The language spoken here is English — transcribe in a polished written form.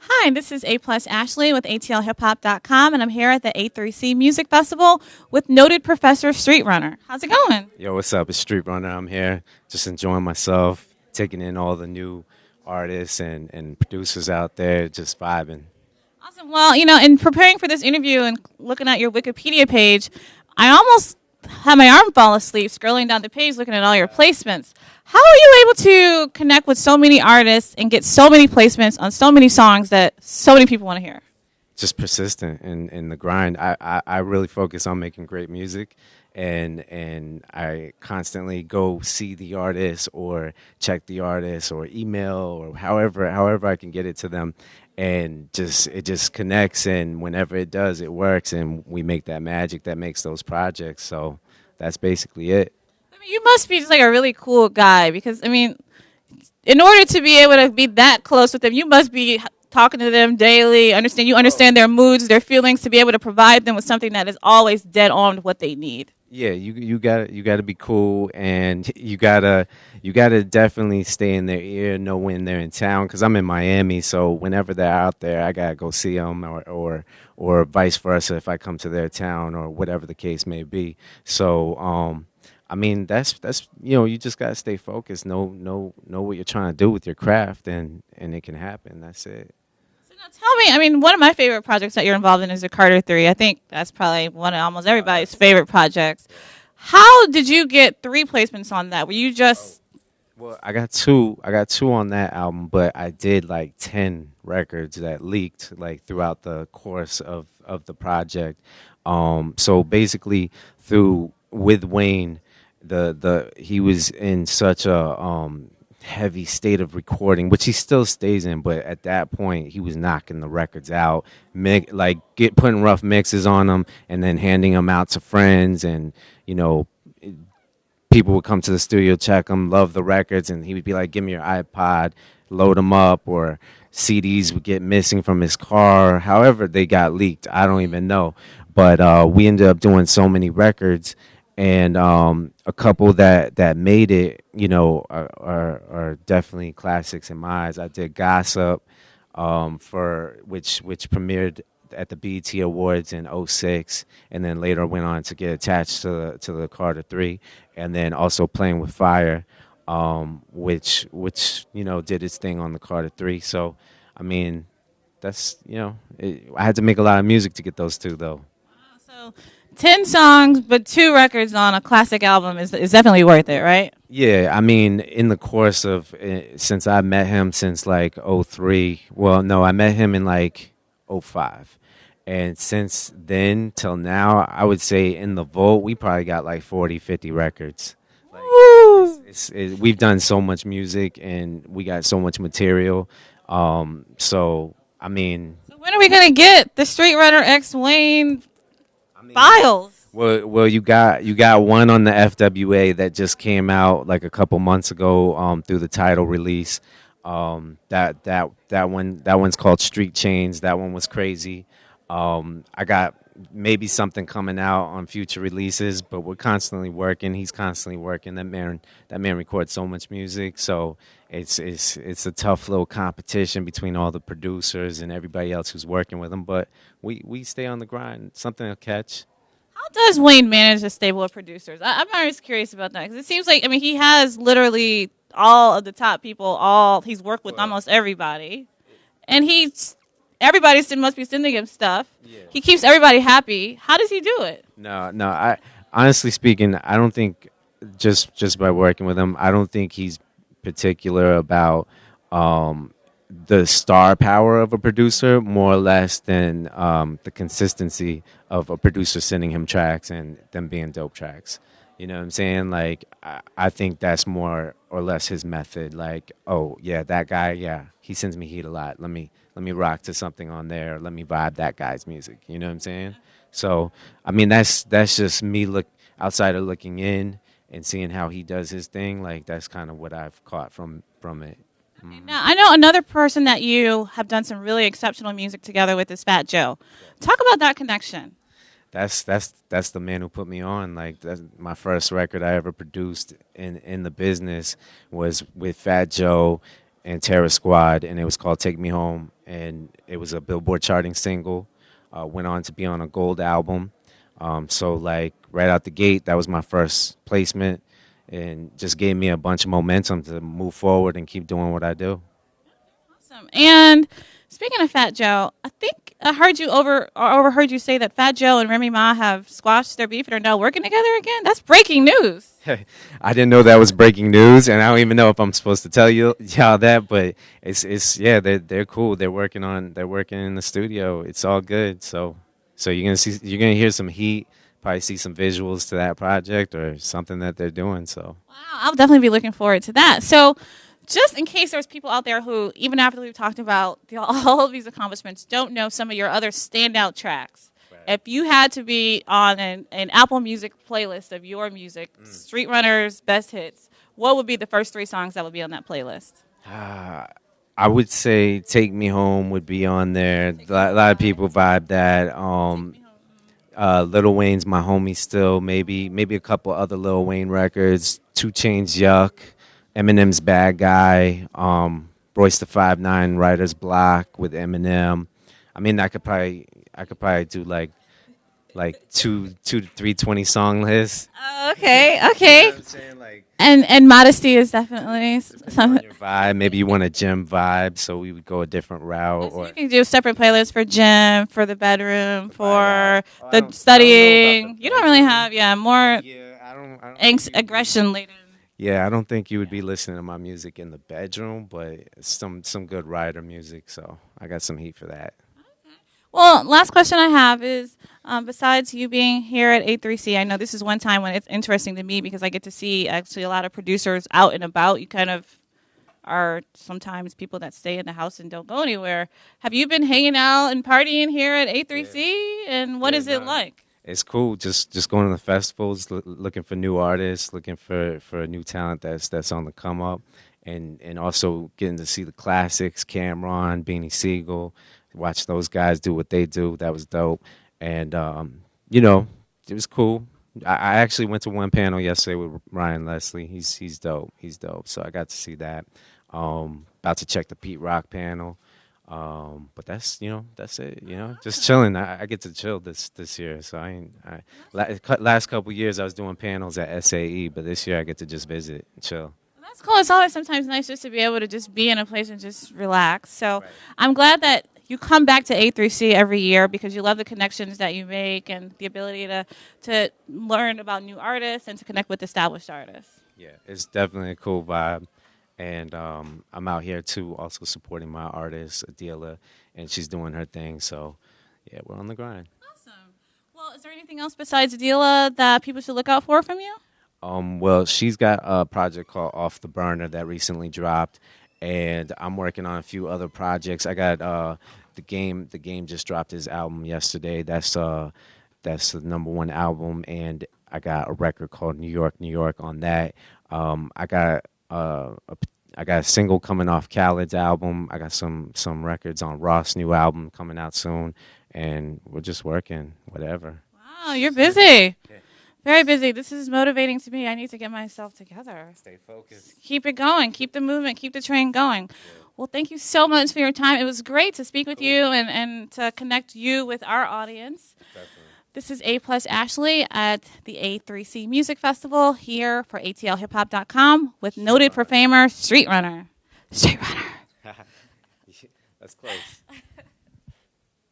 Hi, this is aplusashley with atlhiphop.com, and I'm here at the A3C Music Festival with noted professor Street Runner. How's it going? Yo, what's up? It's Street Runner. I'm here just enjoying myself, taking in all the new artists and producers out there, just vibing. Awesome. Well, in preparing for this interview and looking at your Wikipedia page, I almost had my arm fall asleep scrolling down the page looking at all your placements. How are you able to connect with so many artists and get so many placements on so many songs that so many people want to hear? Just persistent in the grind. I really focus on making great music, and I constantly go see the artist or check the artist or email or however I can get it to them, and it just connects, and whenever it does, it works, and we make that magic that makes those projects. So that's basically it. I mean, you must be just like a really cool guy because, I mean, in order to be able to be that close with them, you must be talking to them daily. You understand their moods, their feelings, to be able to provide them with something that is always dead on what they need. Yeah, you gotta be cool, and you gotta definitely stay in their ear, know when they're in town. Cause I'm in Miami, so whenever they're out there, I gotta go see them, or vice versa if I come to their town or whatever the case may be. So I mean that's you just gotta stay focused, know what you're trying to do with your craft, and it can happen. That's it. So now tell me, I mean, one of my favorite projects that you're involved in is the Carter 3. I think that's probably one of almost everybody's favorite projects. How did you get three placements on that? Were you just Well, I got two on that album, but I did like 10 records that leaked like throughout the course of the project. So basically, through with Wayne, the he was in such a heavy state of recording, which he still stays in, but at that point he was knocking the records out, putting rough mixes on them, and then handing them out to friends, and you know people would come to the studio, check them, love the records, and he would be like, "Give me your iPod, load them up," or CDs would get missing from his car. However, they got leaked. I don't even know, but we ended up doing so many records, and a couple that made it, are definitely classics in my eyes. I did "Gossip," for which premiered at the BET Awards in '06, and then later went on to get attached to the Carter 3, and then also "Playing with Fire," which did its thing on the Carter 3. So, I mean, I had to make a lot of music to get those two though. so 10 songs but two records on a classic album is definitely worth it, right? Yeah, I mean, in the course of since I met him since like '03. Well, no, I met him in like '05. And since then till now, I would say in the vault, we probably got like 40, 50 records. Like, Woo! we've done so much music and we got so much material. So, I mean, So when are we gonna get the Street Runner X Wayne I mean, files? well, you got one on the FWA that just came out like a couple months ago, through the title release. That one's called Street Chains. That one was crazy. I got maybe something coming out on future releases, but we're constantly working. He's constantly working. That man records so much music, so it's a tough little competition between all the producers and everybody else who's working with him. But we stay on the grind. Something will catch. How does Wayne manage a stable of producers? I'm always curious about that because it seems like, I mean, he has literally all of the top people. He's worked with Well, almost everybody, and must be sending him stuff. yeah. He keeps everybody happy. How does he do it? No. I honestly speaking, I don't think just by working with him, I don't think he's particular about the star power of a producer more or less than the consistency of a producer sending him tracks and them being dope tracks. You know what I'm saying? Like, I think that's more or less his method. Like, oh yeah, that guy, yeah, he sends me heat a lot. Let me rock to something on there. Let me vibe that guy's music. You know what I'm saying? So, I mean, that's just me outsider looking in and seeing how he does his thing. Like, that's kind of what I've caught from it. Now, I know another person that you have done some really exceptional music together with is Fat Joe. Talk about that connection. That's the man who put me on. Like, that's my first record I ever produced in the business was with Fat Joe, and Terror Squad, and it was called "Take Me Home," and it was a Billboard charting single. Went on to be on a gold album. So like right out the gate, that was my first placement, and just gave me a bunch of momentum to move forward and keep doing what I do. Awesome. And speaking of Fat Joe, I think I heard you overheard you say that Fat Joe and Remy Ma have squashed their beef and are now working together again. That's breaking news. I didn't know that was breaking news, and I don't even know if I'm supposed to tell y'all that. But it's yeah, they're cool. They're working in the studio. It's all good. So you're gonna hear some heat, probably see some visuals to that project or something that they're doing. So Wow, I'll definitely be looking forward to that. So, just in case there's people out there who, even after we've talked about all of these accomplishments, don't know some of your other standout tracks. Right. If you had to be on an Apple Music playlist of your music, Street Runner's best hits, what would be the first 3 songs that would be on that playlist? I would say "Take Me Home" would be on there. A lot of people vibe that. Lil Wayne's "My Homie" still, maybe a couple other Lil Wayne records. 2 Chainz "Yuck," Eminem's "Bad Guy," Royce the 5'9" "Writer's Block" with Eminem. I mean, I could probably do like two to three 20-song lists. Okay. You know what I'm saying? Like, And Modesty is definitely on your vibe. Maybe you want a gym vibe, so we would go a different route. So Or you can do separate playlists for gym, for the bedroom, for the the studying. the You don't really have, more yeah, I don't angst, aggression later. Yeah, I don't think you would be listening to my music in the bedroom, but it's some good rider music, so I got some heat for that. Well, last question I have is, besides you being here at A3C, I know this is one time when it's interesting to me because I get to see actually a lot of producers out and about. You kind of are sometimes people that stay in the house and don't go anywhere. Have you been hanging out and partying here at A3C, and what is it like? It's cool. Just going to the festivals, looking for new artists, looking for new talent that's on the come up, and also getting to see the classics, Cameron, Beanie Siegel, watch those guys do what they do. That was dope, and it was cool. I actually went to one panel yesterday with Ryan Leslie. He's dope. He's dope. So I got to see that. About to check the Pete Rock panel. But that's it. Just chilling. I get to chill this year. So last couple years I was doing panels at SAE, but this year I get to just visit and chill. That's cool. It's always sometimes nice just to be able to just be in a place and just relax. So right. I'm glad that you come back to A3C every year because you love the connections that you make and the ability to learn about new artists and to connect with established artists. Yeah, it's definitely a cool vibe. And I'm out here, too, also supporting my artist, Adila, and she's doing her thing. So, yeah, we're on the grind. Awesome. Well, is there anything else besides Adila that people should look out for from you? Well, she's got a project called Off the Burner that recently dropped, and I'm working on a few other projects. I got The Game just dropped his album yesterday. That's the #1 album, and I got a record called New York, New York on that. I got a single coming off Khaled's album. I got some records on Ross' new album coming out soon, and we're just working, whatever. Wow, you're busy. Okay. Very busy. This is motivating to me. I need to get myself together. Stay focused. Keep it going. Keep the movement. Keep the train going. Yeah. Well, thank you so much for your time. It was great to speak with you and to connect you with our audience. Definitely. This is aplusashley at the A3C Music Festival here for atlhiphop.com with noted performer Street Runner. Street Runner. That's close.